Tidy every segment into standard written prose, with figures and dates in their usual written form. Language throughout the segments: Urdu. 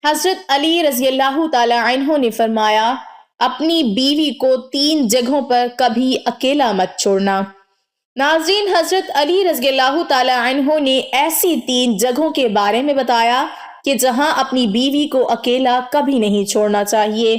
حضرت علی رضی اللہ تعالی عنہ نے فرمایا، اپنی بیوی کو 3 جگہوں پر کبھی اکیلا مت چھوڑنا۔ ناظرین، حضرت علی رضی اللہ تعالی عنہ نے ایسی 3 جگہوں کے بارے میں بتایا کہ جہاں اپنی بیوی کو اکیلا کبھی نہیں چھوڑنا چاہیے،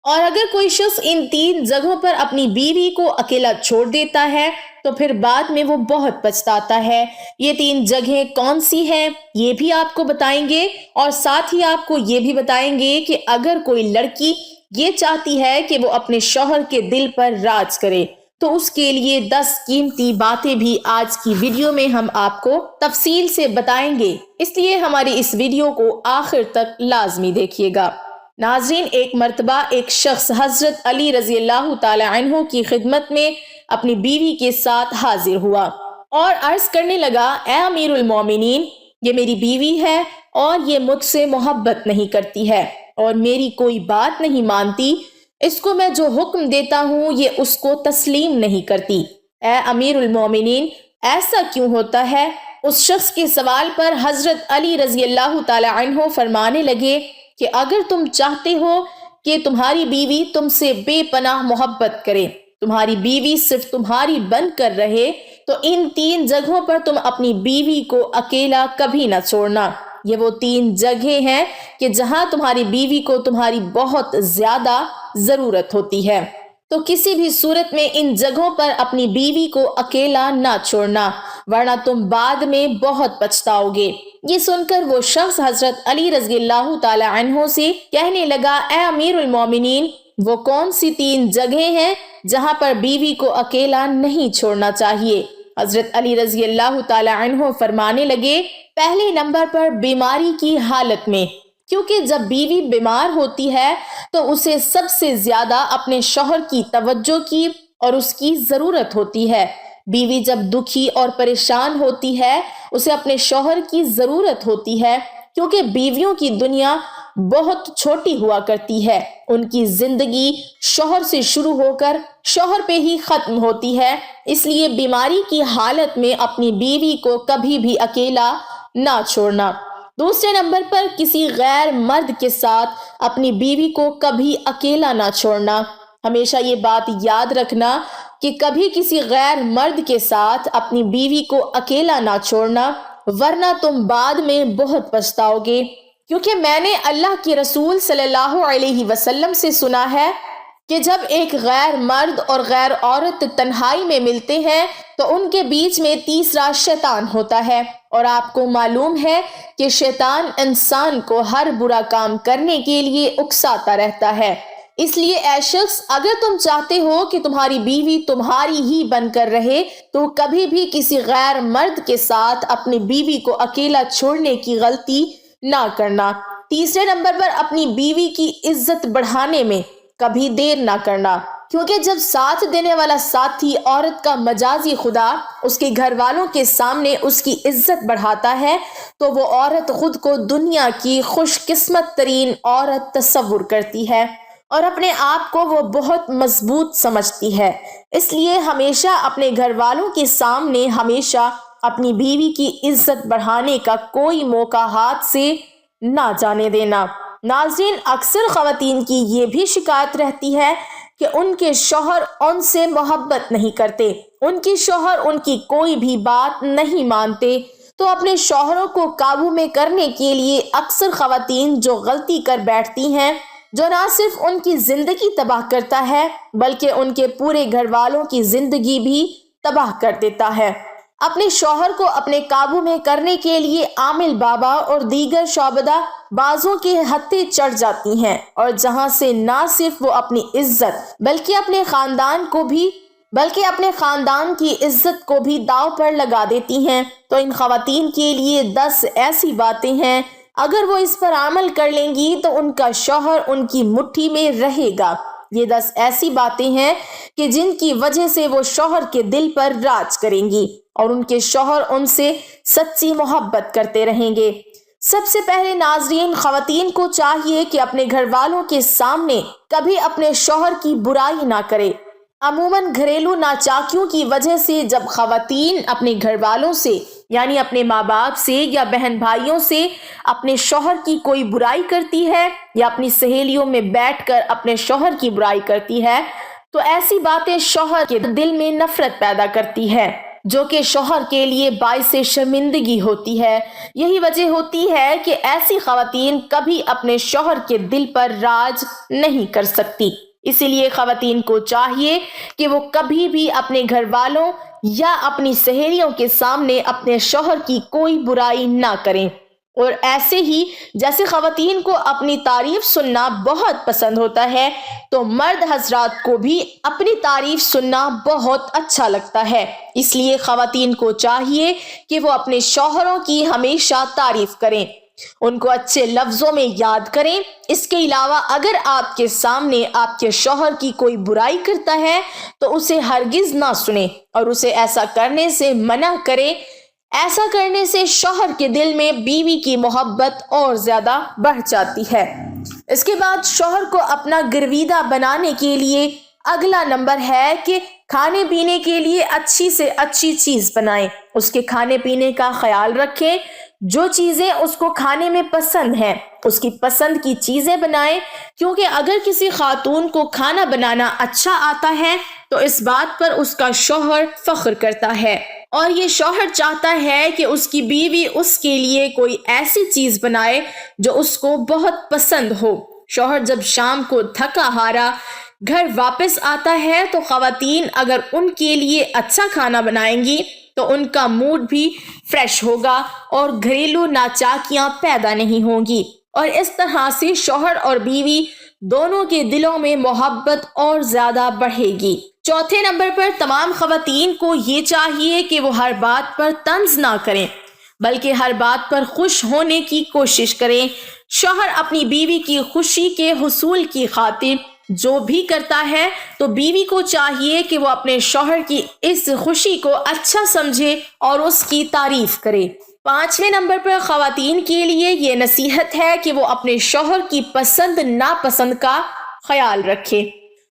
اور اگر کوئی شخص ان 3 جگہوں پر اپنی بیوی کو اکیلا چھوڑ دیتا ہے تو پھر بعد میں وہ بہت پچھتاتا ہے۔ یہ 3 جگہیں کون سی ہیں یہ بھی آپ کو بتائیں گے، اور ساتھ ہی آپ کو یہ بھی بتائیں گے کہ اگر کوئی لڑکی یہ چاہتی ہے کہ وہ اپنے شوہر کے دل پر راج کرے تو اس کے لیے 10 قیمتی باتیں بھی آج کی ویڈیو میں ہم آپ کو تفصیل سے بتائیں گے، اس لیے ہماری اس ویڈیو کو آخر تک لازمی دیکھیے گا۔ ناظرین، ایک مرتبہ ایک شخص حضرت علی رضی اللہ تعالی عنہ کی خدمت میں اپنی بیوی کے ساتھ حاضر ہوا اور عرض کرنے لگا، اے امیر المومنین، یہ میری بیوی ہے اور یہ مجھ سے محبت نہیں کرتی ہے اور میری کوئی بات نہیں مانتی، اس کو میں جو حکم دیتا ہوں یہ اس کو تسلیم نہیں کرتی۔ اے امیر المومنین، ایسا کیوں ہوتا ہے؟ اس شخص کے سوال پر حضرت علی رضی اللہ تعالی عنہ فرمانے لگے کہ اگر تم چاہتے ہو کہ تمہاری بیوی تم سے بے پناہ محبت کرے، تمہاری بیوی صرف تمہاری بن کر رہے، تو ان 3 جگہوں پر تم اپنی بیوی کو اکیلا کبھی نہ چھوڑنا۔ یہ وہ 3 جگہیں ہیں کہ جہاں تمہاری بیوی کو تمہاری بہت زیادہ ضرورت ہوتی ہے، تو کسی بھی صورت میں ان جگہوں پر اپنی بیوی کو اکیلا نہ چھوڑنا، ورنہ تم بعد میں بہت پچھتاؤ گے۔ یہ سن کر وہ شخص حضرت علی رضی اللہ تعالی عنہ سے کہنے لگا، اے امیر المومنین، وہ کون سی 3 جگہیں ہیں جہاں پر بیوی کو اکیلا نہیں چھوڑنا چاہیے؟ حضرت علی رضی اللہ تعالی عنہ فرمانے لگے، پہلے نمبر پر بیماری کی حالت میں، کیونکہ جب بیوی بیمار ہوتی ہے تو اسے سب سے زیادہ اپنے شوہر کی توجہ کی اور اس کی ضرورت ہوتی ہے۔ بیوی جب دکھی اور پریشان ہوتی ہے اسے اپنے شوہر کی ضرورت ہوتی ہے، کیونکہ بیویوں کی دنیا بہت چھوٹی ہوا کرتی ہے، ان کی زندگی شوہر سے شروع ہو کر شوہر پہ ہی ختم ہوتی ہے، اس لیے بیماری کی حالت میں اپنی بیوی کو کبھی بھی اکیلا نہ چھوڑنا۔ دوسرے نمبر پر کسی غیر مرد کے ساتھ اپنی بیوی کو کبھی اکیلا نہ چھوڑنا۔ ہمیشہ یہ بات یاد رکھنا کہ کبھی کسی غیر مرد کے ساتھ اپنی بیوی کو اکیلا نہ چھوڑنا، ورنہ تم بعد میں بہت پچھتاؤ گے، کیونکہ میں نے اللہ کے رسول صلی اللہ علیہ وسلم سے سنا ہے کہ جب ایک غیر مرد اور غیر عورت تنہائی میں ملتے ہیں تو ان کے بیچ میں تیسرا شیطان ہوتا ہے، اور آپ کو معلوم ہے کہ شیطان انسان کو ہر برا کام کرنے کے لیے اکساتا رہتا ہے۔ اس لیے اے شخص، اگر تم چاہتے ہو کہ تمہاری بیوی تمہاری ہی بن کر رہے تو کبھی بھی کسی غیر مرد کے ساتھ اپنی بیوی کو اکیلا چھوڑنے کی غلطی نہ کرنا۔ تیسرے نمبر پر اپنی بیوی کی عزت بڑھانے میں کبھی دیر نہ کرنا، کیونکہ جب ساتھ دینے والا ساتھی عورت کا مجازی خدا اس کے گھر والوں کے سامنے اس کی عزت بڑھاتا ہے تو وہ عورت خود کو دنیا کی خوش قسمت ترین عورت تصور کرتی ہے اور اپنے آپ کو وہ بہت مضبوط سمجھتی ہے۔ اس لیے ہمیشہ اپنے گھر والوں کے سامنے ہمیشہ اپنی بیوی کی عزت بڑھانے کا کوئی موقع ہاتھ سے نہ جانے دینا۔ ناظرین، اکثر خواتین کی یہ بھی شکایت رہتی ہے کہ ان کے شوہر ان سے محبت نہیں کرتے، ان کے شوہر ان کی کوئی بھی بات نہیں مانتے، تو اپنے شوہروں کو قابو میں کرنے کے لیے اکثر خواتین جو غلطی کر بیٹھتی ہیں، جو نہ صرف ان کی زندگی تباہ کرتا ہے بلکہ ان کے پورے گھر والوں کی زندگی بھی تباہ کر دیتا ہے، اپنے شوہر کو اپنے قابو میں کرنے کے لیے عامل بابا اور دیگر شعبدہ بازوں کے ہتھے چڑھ جاتی ہیں، اور جہاں سے نہ صرف وہ اپنی عزت بلکہ اپنے خاندان کی عزت کو بھی داؤ پر لگا دیتی ہیں۔ تو ان خواتین کے لیے 10 ایسی باتیں ہیں، اگر وہ اس پر عمل کر لیں گی تو ان کا شوہر ان کی مٹھی میں رہے گا۔ یہ 10 ایسی باتیں ہیں کہ جن کی وجہ سے وہ شوہر کے دل پر راج کریں گی اور ان کے شوہر ان سے سچی محبت کرتے رہیں گے۔ سب سے پہلے ناظرین، خواتین کو چاہیے کہ اپنے گھر والوں کے سامنے کبھی اپنے شوہر کی برائی نہ کرے۔ عموماً گھریلو ناچاکیوں کی وجہ سے جب خواتین اپنے گھر والوں سے یعنی اپنے ماں باپ سے یا بہن بھائیوں سے اپنے شوہر کی کوئی برائی کرتی ہے یا اپنی سہیلیوں میں بیٹھ کر اپنے شوہر کی برائی کرتی ہے تو ایسی باتیں شوہر کے دل میں نفرت پیدا کرتی ہے، جو کہ شوہر کے لیے باعث شرمندگی ہوتی ہے۔ یہی وجہ ہوتی ہے کہ ایسی خواتین کبھی اپنے شوہر کے دل پر راج نہیں کر سکتی۔ اسی لیے خواتین کو چاہیے کہ وہ کبھی بھی اپنے گھر والوں یا اپنی سہیلیوں کے سامنے اپنے شوہر کی کوئی برائی نہ کریں۔ اور ایسے ہی جیسے خواتین کو اپنی تعریف سننا بہت پسند ہوتا ہے تو مرد حضرات کو بھی اپنی تعریف سننا بہت اچھا لگتا ہے۔ اس لیے خواتین کو چاہیے کہ وہ اپنے شوہروں کی ہمیشہ تعریف کریں، ان کو اچھے لفظوں میں یاد کریں۔ اس کے علاوہ اگر آپ کے سامنے آپ کے شوہر کی کوئی برائی کرتا ہے تو اسے ہرگز نہ سنیں اور اسے ایسا کرنے سے منع کریں۔ ایسا کرنے سے شوہر کے دل میں بیوی کی محبت اور زیادہ بڑھ جاتی ہے۔ اس کے بعد شوہر کو اپنا گرویدہ بنانے کے لیے اگلا نمبر ہے کہ کھانے پینے کے لیے اچھی سے اچھی چیز بنائیں، اس کے کھانے پینے کا خیال رکھیں، جو چیزیں اس کو کھانے میں پسند ہیں اس کی پسند کی چیزیں بنائیں، کیونکہ اگر کسی خاتون کو کھانا بنانا اچھا آتا ہے تو اس بات پر اس کا شوہر فخر کرتا ہے اور یہ شوہر چاہتا ہے کہ اس کی بیوی اس کے لیے کوئی ایسی چیز بنائے جو اس کو بہت پسند ہو۔ شوہر جب شام کو تھکا ہارا گھر واپس آتا ہے تو خواتین اگر ان کے لیے اچھا کھانا بنائیں گی تو ان کا موڈ بھی فریش ہوگا اور گھریلو ناچاکیاں پیدا نہیں ہوں گی، اور اس طرح سے شوہر اور بیوی دونوں کے دلوں میں محبت اور زیادہ بڑھے گی۔ چوتھے نمبر پر تمام خواتین کو یہ چاہیے کہ وہ ہر بات پر طنز نہ کریں بلکہ ہر بات پر خوش ہونے کی کوشش کریں۔ شوہر اپنی بیوی کی خوشی کے حصول کی خاطر جو بھی کرتا ہے تو بیوی کو چاہیے کہ وہ اپنے شوہر کی اس خوشی کو اچھا سمجھے اور اس کی تعریف کرے۔ پانچویں نمبر پر خواتین کے لیے یہ نصیحت ہے کہ وہ اپنے شوہر کی پسند ناپسند کا خیال رکھے۔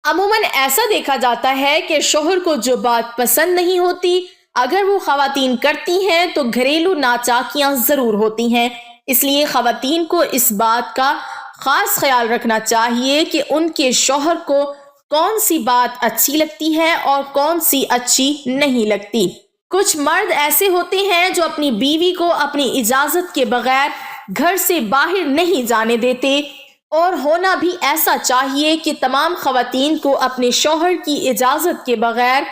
عموماً ایسا دیکھا جاتا ہے کہ شوہر کو جو بات پسند نہیں ہوتی اگر وہ خواتین کرتی ہیں تو گھریلو ناچاکیاں ضرور ہوتی ہیں۔ اس لیے خواتین کو اس بات کا خاص خیال رکھنا چاہیے کہ ان کے شوہر کو کون سی بات اچھی لگتی ہے اور کون سی اچھی نہیں لگتی۔ کچھ مرد ایسے ہوتے ہیں جو اپنی بیوی کو اپنی اجازت کے بغیر گھر سے باہر نہیں جانے دیتے، اور ہونا بھی ایسا چاہیے کہ تمام خواتین کو اپنے شوہر کی اجازت کے بغیر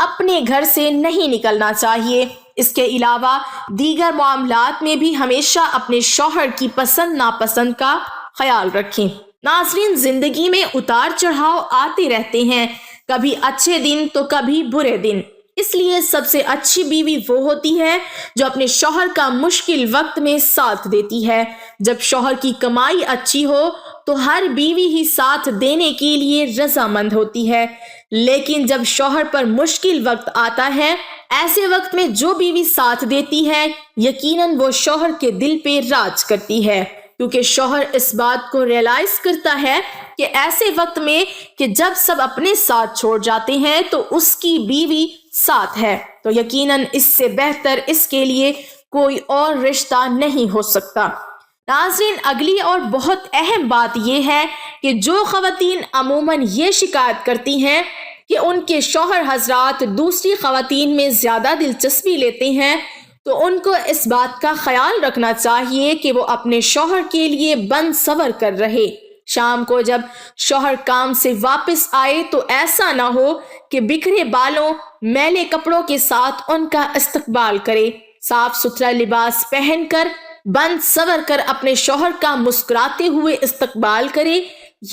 اپنے گھر سے نہیں نکلنا چاہیے۔ اس کے علاوہ دیگر معاملات میں بھی ہمیشہ اپنے شوہر کی پسند ناپسند کا خیال رکھیں۔ ناظرین، زندگی میں اتار چڑھاؤ آتے رہتے ہیں، کبھی اچھے دن تو کبھی برے دن۔ اس لیے سب سے اچھی بیوی وہ ہوتی ہے جو اپنے شوہر کا مشکل وقت میں ساتھ دیتی ہے۔ جب شوہر کی کمائی اچھی ہو تو ہر بیوی ہی ساتھ دینے کے لیے رضامند ہوتی ہے، لیکن جب شوہر پر مشکل وقت آتا ہے ایسے وقت میں جو بیوی ساتھ دیتی ہے یقیناً وہ شوہر کے دل پہ راج کرتی ہے، کیونکہ شوہر اس بات کو ریئلائز کرتا ہے کہ ایسے وقت میں کہ جب سب اپنے ساتھ چھوڑ جاتے ہیں تو اس کی بیوی ساتھ ہے، تو یقیناً اس سے بہتر اس کے لیے کوئی اور رشتہ نہیں ہو سکتا۔ ناظرین، اگلی اور بہت اہم بات یہ ہے کہ جو خواتین عموماً یہ شکایت کرتی ہیں کہ ان کے شوہر حضرات دوسری خواتین میں زیادہ دلچسپی لیتے ہیں تو ان کو اس بات کا خیال رکھنا چاہیے کہ وہ اپنے شوہر کے لیے بند سور کر رہے۔ شام کو جب شوہر کام سے واپس آئے تو ایسا نہ ہو کہ بکھرے بالوں میلے کپڑوں کے ساتھ ان کا استقبال کرے، صاف ستھرا لباس پہن کر بند سور کر اپنے شوہر کا مسکراتے ہوئے استقبال کرے۔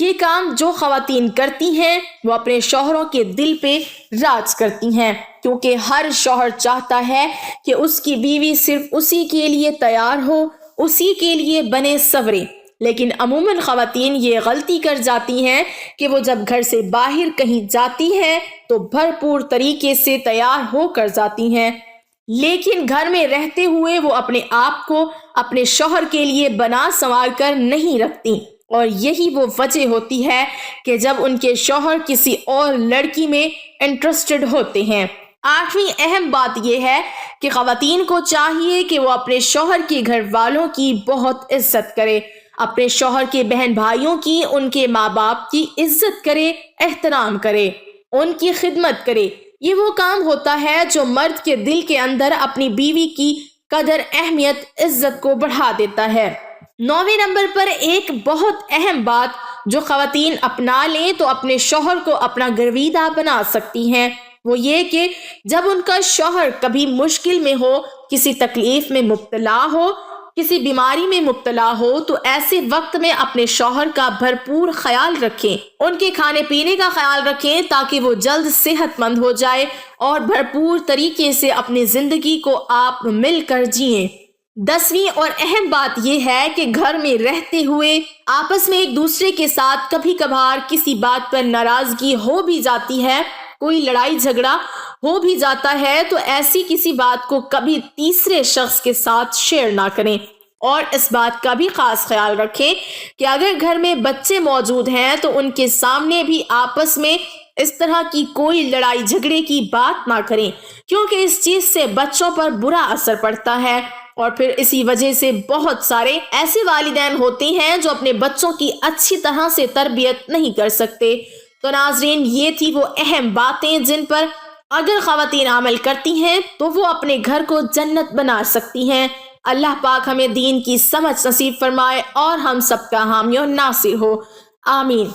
یہ کام جو خواتین کرتی ہیں وہ اپنے شوہروں کے دل پہ راج کرتی ہیں، کیونکہ ہر شوہر چاہتا ہے کہ اس کی بیوی صرف اسی کے لیے تیار ہو، اسی کے لیے بنے سورے۔ لیکن عموماً خواتین یہ غلطی کر جاتی ہیں کہ وہ جب گھر سے باہر کہیں جاتی ہیں تو بھرپور طریقے سے تیار ہو کر جاتی ہیں، لیکن گھر میں رہتے ہوئے وہ اپنے آپ کو اپنے شوہر کے لیے بنا سنوار کر نہیں رکھتی، اور یہی وہ وجہ ہوتی ہے کہ جب ان کے شوہر کسی اور لڑکی میں انٹرسٹڈ ہوتے ہیں 8ویں اہم بات یہ ہے کہ خواتین کو چاہیے کہ وہ اپنے شوہر کے گھر والوں کی بہت عزت کرے، اپنے شوہر کے بہن بھائیوں کی، ان کے ماں باپ کی عزت کرے، احترام کرے، ان کی خدمت کرے۔ یہ وہ کام ہوتا ہے جو مرد کے دل کے اندر اپنی بیوی کی قدر، اہمیت، عزت کو بڑھا دیتا ہے۔ 9ویں نمبر پر ایک بہت اہم بات جو خواتین اپنا لیں تو اپنے شوہر کو اپنا گرویدہ بنا سکتی ہیں، وہ یہ کہ جب ان کا شوہر کبھی مشکل میں ہو، کسی تکلیف میں مبتلا ہو، کسی بیماری میں مبتلا ہو، تو ایسے وقت میں اپنے شوہر کا بھرپور خیال رکھیں، ان کے کھانے پینے کا خیال رکھیں تاکہ وہ جلد صحت مند ہو جائے اور بھرپور طریقے سے اپنی زندگی کو آپ مل کر جئیں۔ 10ویں اور اہم بات یہ ہے کہ گھر میں رہتے ہوئے آپس میں ایک دوسرے کے ساتھ کبھی کبھار کسی بات پر ناراضگی ہو بھی جاتی ہے، کوئی لڑائی جھگڑا ہو بھی جاتا ہے، تو ایسی کسی بات کو کبھی تیسرے شخص کے ساتھ شیئر نہ کریں، اور اس بات کا بھی خاص خیال رکھیں کہ اگر گھر میں بچے موجود ہیں تو ان کے سامنے بھی آپس میں اس طرح کی کوئی لڑائی جھگڑے کی بات نہ کریں، کیونکہ اس چیز سے بچوں پر برا اثر پڑتا ہے، اور پھر اسی وجہ سے بہت سارے ایسے والدین ہوتے ہیں جو اپنے بچوں کی اچھی طرح سے تربیت نہیں کر سکتے۔ تو ناظرین، یہ تھی وہ اہم باتیں جن پر اگر خواتین عمل کرتی ہیں تو وہ اپنے گھر کو جنت بنا سکتی ہیں۔ اللہ پاک ہمیں دین کی سمجھ نصیب فرمائے اور ہم سب کا حامی و ناصر ہو، آمین۔